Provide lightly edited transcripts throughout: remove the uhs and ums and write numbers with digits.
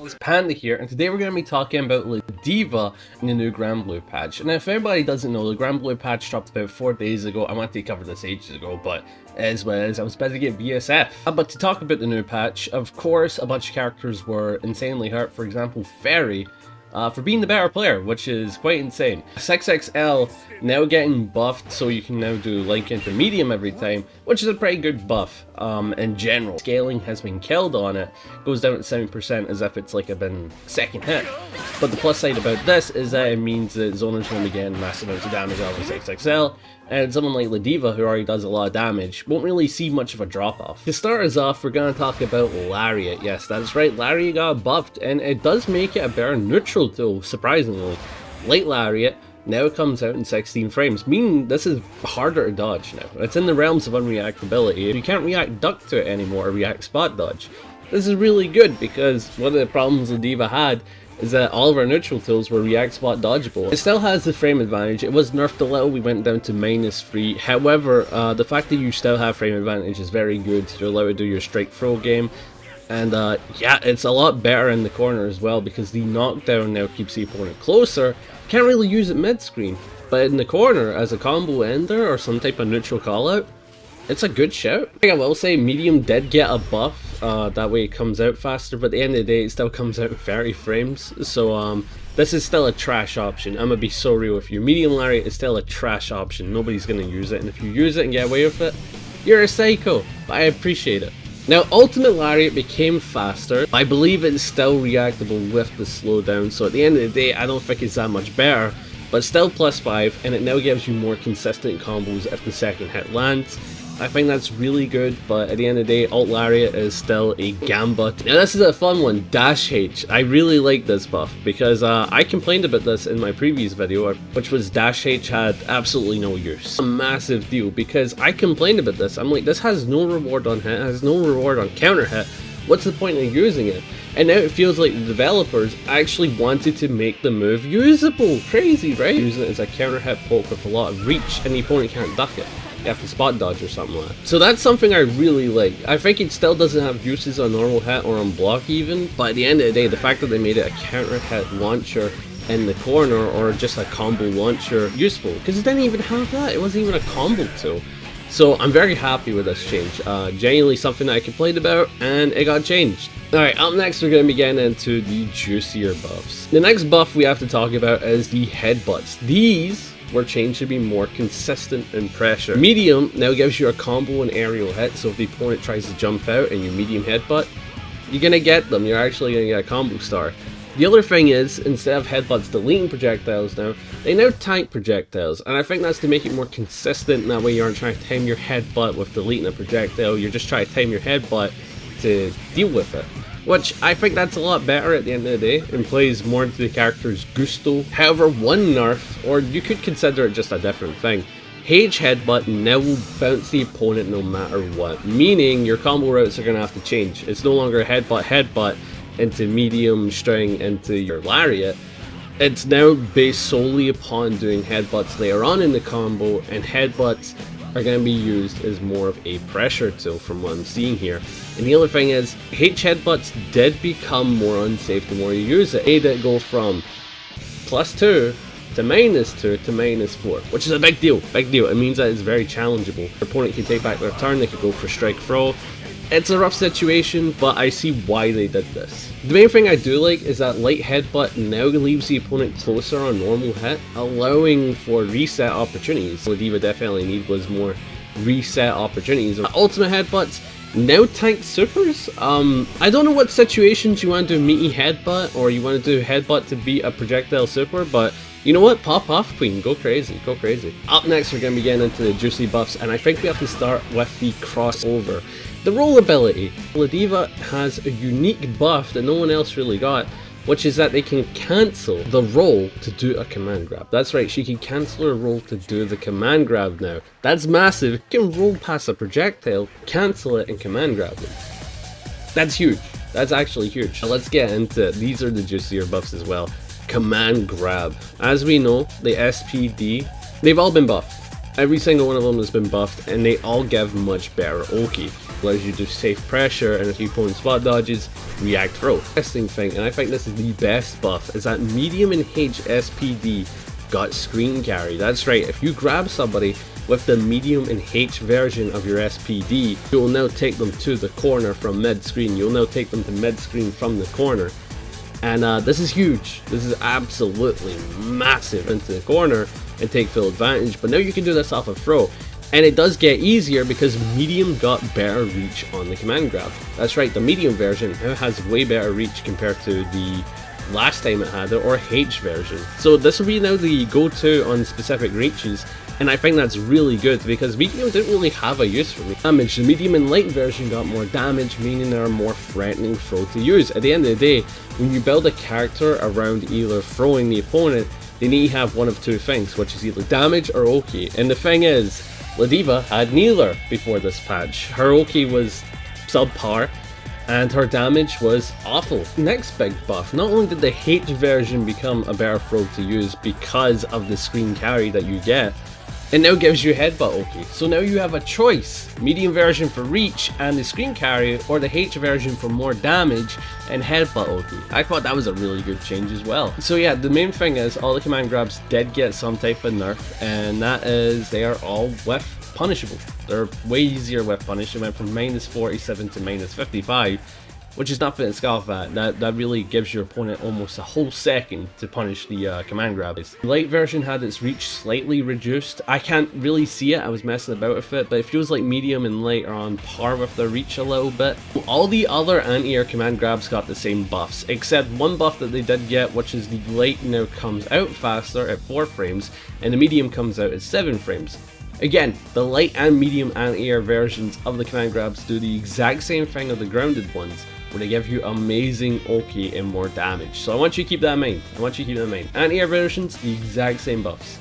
It's Panda here, and today we're going to be talking about Ladiva in the new granblue patch. And if everybody doesn't know, the granblue patch dropped about 4 days ago. I wanted to cover this ages ago, but as well as I was better to get VSF. But to talk about the new patch, of course, a bunch of characters were insanely hurt. For example, Ferry, for being the better player, which is quite insane. 6XL now getting buffed, so you can now do link into medium every time, which is a pretty good buff in general. Scaling has been killed on it, goes down to 7% as if it's like a been second hit. But the plus side about this is that it means that zoners will be getting massive amounts of damage out of 6XL, and someone like Ladiva, who already does a lot of damage, won't really see much of a drop off. To start us off, we're going to talk about Lariat. Yes, that's right, Lariat got buffed, and it does make it a better neutral tool, surprisingly. Like Lariat, now it comes out in 16 frames, meaning this is harder to dodge now. It's in the realms of unreactability. You can't react duck to it anymore or react spot dodge. This is really good because one of the problems Ladiva had is that all of our neutral tools were react spot dodgeable. It still has the frame advantage. It was nerfed a little, we went down to -3. However, the fact that you still have frame advantage is very good. You're allowed to do your strike throw game. And yeah, it's a lot better in the corner as well because the knockdown now keeps the opponent closer. Can't really use it mid-screen, but in the corner as a combo ender or some type of neutral callout, it's a good shout. I think I will say medium did get a buff, that way it comes out faster, but at the end of the day it still comes out in 30 frames, so this is still a trash option. I'm gonna be so real with you. Medium Lariat is still a trash option. Nobody's gonna use it, and if you use it and get away with it, you're a psycho, but I appreciate it. Now, Ultimate Lariat became faster. I believe it's still reactable with the slowdown, so at the end of the day, I don't think it's that much better, but still +5, and it now gives you more consistent combos if the second hit lands. I think that's really good, but at the end of the day, Alt Lariat is still a gambit. Now this is a fun one, Dash H. I really like this buff because I complained about this in my previous video, which was Dash H had absolutely no use. A massive deal because I complained about this. I'm like, this has no reward on hit, has no reward on counter hit. What's the point of using it? And now it feels like the developers actually wanted to make the move usable. Crazy, right? Using it as a counter hit poke with a lot of reach and the opponent can't duck it. You have to spot dodge or something like that. So that's something I really like. I think it still doesn't have uses on normal hit or on block even, but at the end of the day, the fact that they made it a counter hit launcher in the corner or just a combo launcher useful, because it didn't even have that. It wasn't even a combo tool. So I'm very happy with this change. Genuinely something that I complained about, and it got changed. Alright, up next we're going to be getting into the juicier buffs. The next buff we have to talk about is the headbutts. These were changed to be more consistent in pressure. Medium now gives you a combo and aerial hit, so if the opponent tries to jump out and you medium headbutt, you're going to get them. You're actually going to get a combo star. The other thing is, instead of headbutts deleting projectiles now, they now tank projectiles, and I think that's to make it more consistent. That way you aren't trying to time your headbutt with deleting a projectile, you're just trying to time your headbutt to deal with it. Which I think that's a lot better at the end of the day and plays more into the character's gusto. However, one nerf, or you could consider it just a different thing, H headbutt now will bounce the opponent no matter what, meaning your combo routes are going to have to change. It's no longer a headbutt into medium string into your lariat. It's now based solely upon doing headbutts later on in the combo, and headbutts are going to be used as more of a pressure tool from what I'm seeing here. And the other thing is, H headbutts did become more unsafe the more you use it. Made it go from +2 to -2 to -4, which is a big deal, It means that it's very challengeable. Your opponent can take back their turn, they could go for strike throw. It's a rough situation, but I see why they did this. The main thing I do like is that light headbutt now leaves the opponent closer on normal hit, allowing for reset opportunities. What Ladiva definitely need was more reset opportunities. Ultimate headbutts now tank supers. I don't know what situations you want to do meaty headbutt or you want to do headbutt to beat a projectile super, but you know what? Pop off, queen. Go crazy. Go crazy. Up next, we're going to be getting into the juicy buffs, and I think we have to start with the crossover. The roll ability. Ladiva has a unique buff that no one else really got, which is that they can cancel the roll to do a command grab. That's right, she can cancel her roll to do the command grab now. That's massive. You can roll past a projectile, cancel it, and command grab it. That's huge. That's actually huge. Now let's get into it. These are the juicier buffs as well. Command grab. As we know, the SPD, they've all been buffed. Every single one of them has been buffed, and they all give much better Oki. allows you to safe pressure, and if your opponent spot dodges, react throw. Interesting thing, and I think this is the best buff, is that medium and H SPD got screen carry. That's right, if you grab somebody with the medium and H version of your SPD, you will now take them to the corner from mid screen. You'll now take them to mid screen from the corner. And this is huge. This is absolutely massive into the corner and take full advantage. But now you can do this off of throw. And it does get easier because medium got better reach on the command grab. That's right, the medium version now has way better reach compared to the last time it had it, or H version. So this will be now the go-to on specific reaches, and I think that's really good because medium didn't really have a use for me. Damage, the medium and light version got more damage, meaning they're more threatening throw to use. At the end of the day, when you build a character around either throwing the opponent, they need to have one of two things, which is either damage or Oki. And the thing is, Ladiva had neither before this patch. Her Oki was subpar, and her damage was awful. Next big buff, not only did the H version become a better throw to use because of the screen carry that you get, it now gives you headbutt Oki. So now you have a choice, medium version for reach and the screen carry, or the H version for more damage and headbutt Oki. I thought that was a really good change as well. So yeah, the main thing is all the command grabs did get some type of nerf, and that is they are all whiff punishable. They're way easier with punish. It went from -47 to -55, which is nothing to scoff at. That really gives your opponent almost a whole second to punish the command grab. The light version had its reach slightly reduced. I can't really see it, I was messing about with it, but it feels like medium and light are on par with their reach a little bit. All the other anti-air command grabs got the same buffs, except one buff that they did get, which is the light now comes out faster at 4 frames, and the medium comes out at 7 frames. Again, the light and medium anti-air versions of the command grabs do the exact same thing of the grounded ones, where they give you amazing Oki and more damage. So I want you to keep that in mind. Anti-air versions, the exact same buffs.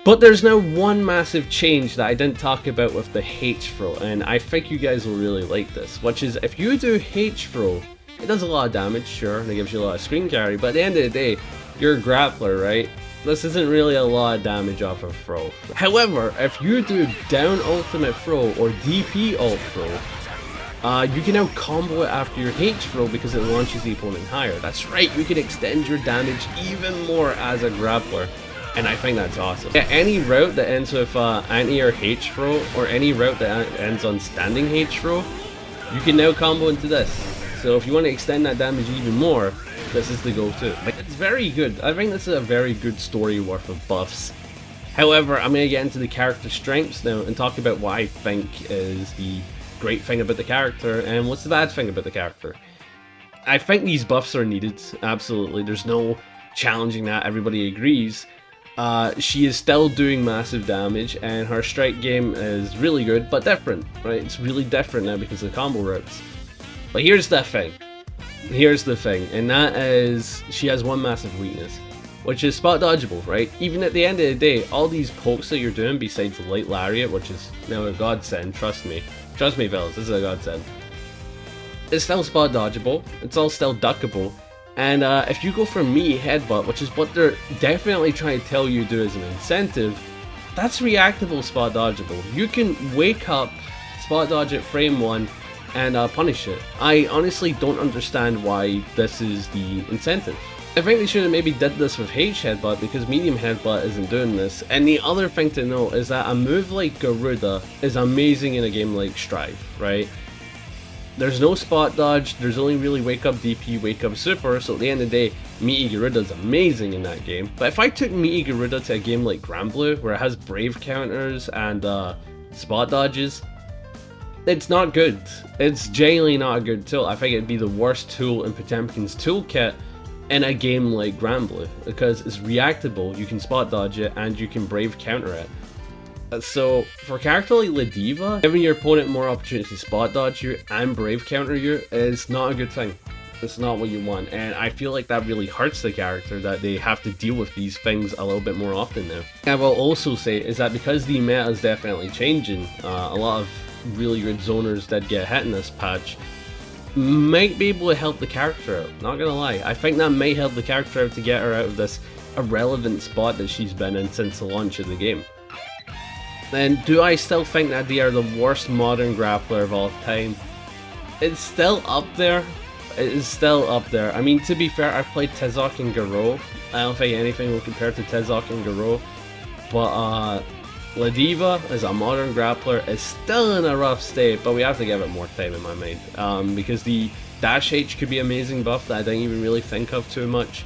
But there's now one massive change that I didn't talk about with the H throw, and I think you guys will really like this, which is if you do H throw, it does a lot of damage, sure, and it gives you a lot of screen carry, but at the end of the day, you're a grappler, right? This isn't really a lot of damage off of throw. However, if you do down ultimate throw or DP ult throw, you can now combo it after your H throw because it launches the opponent higher. That's right, you can extend your damage even more as a grappler, and I think that's awesome. Yeah, any route that ends with anti-air H throw, or any route that ends on standing H throw, you can now combo into this. So if you want to extend that damage even more, this is the go-to. It's very good. I think this is a very good story worth of buffs. However, I'm going to get into the character strengths now and talk about what I think is the great thing about the character and what's the bad thing about the character. I think these buffs are needed, absolutely. There's no challenging that, everybody agrees. She is still doing massive damage, and her strike game is really good, but different, right? It's really different now because of the combo routes. But here's the thing, and that is she has one massive weakness, which is spot dodgeable, right? Even at the end of the day, all these pokes that you're doing besides the light lariat, which is now a godsend, trust me fellas, this is a godsend, it's still spot dodgeable, it's all still duckable, and if you go for me headbutt, which is what they're definitely trying to tell you to do as an incentive, that's reactable spot dodgeable. You can wake up, spot dodge at frame 1, and punish it. I honestly don't understand why this is the incentive. I think they should have maybe did this with H headbutt because medium headbutt isn't doing this. And the other thing to note is that a move like Garuda is amazing in a game like Strive, right? There's no spot dodge, there's only really wake up DP, wake up super, so at the end of the day, Meaty Garuda is amazing in that game. But if I took Meaty Garuda to a game like Granblue, where it has brave counters and spot dodges, it's not good. It's genuinely not a good tool. I think it'd be the worst tool in Potemkin's toolkit in a game like Granblue, because it's reactable, you can spot dodge it, and you can brave counter it. So for a character like Ladiva, giving your opponent more opportunity to spot dodge you and brave counter you is not a good thing. It's not what you want, and I feel like that really hurts the character, that they have to deal with these things a little bit more often now. I will also say is that because the meta is definitely changing, a lot of really good zoners that get hit in this patch might be able to help the character out, not gonna lie. I think that might help the character out to get her out of this irrelevant spot that she's been in since the launch of the game. And do I still think that they are the worst modern grappler of all time? It's still up there. It is still up there. I mean, to be fair, I've played Tezok and Garo. I don't think anything will compare to Tezok and Garo. But Ladiva as a modern grappler is still in a rough state, but we have to give it more time in my mind. Because the dash H could be amazing buff that I didn't even really think of too much.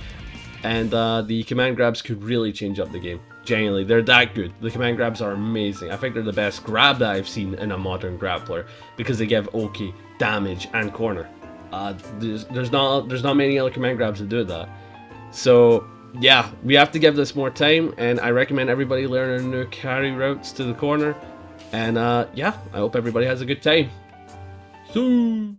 And the command grabs could really change up the game. Genuinely, they're that good. The command grabs are amazing. I think they're the best grab that I've seen in a modern grappler because they give Oki damage and corner. There's not many other command grabs that do that. So yeah, we have to give this more time, and I recommend everybody learn new carry routes to the corner. And yeah, I hope everybody has a good time. So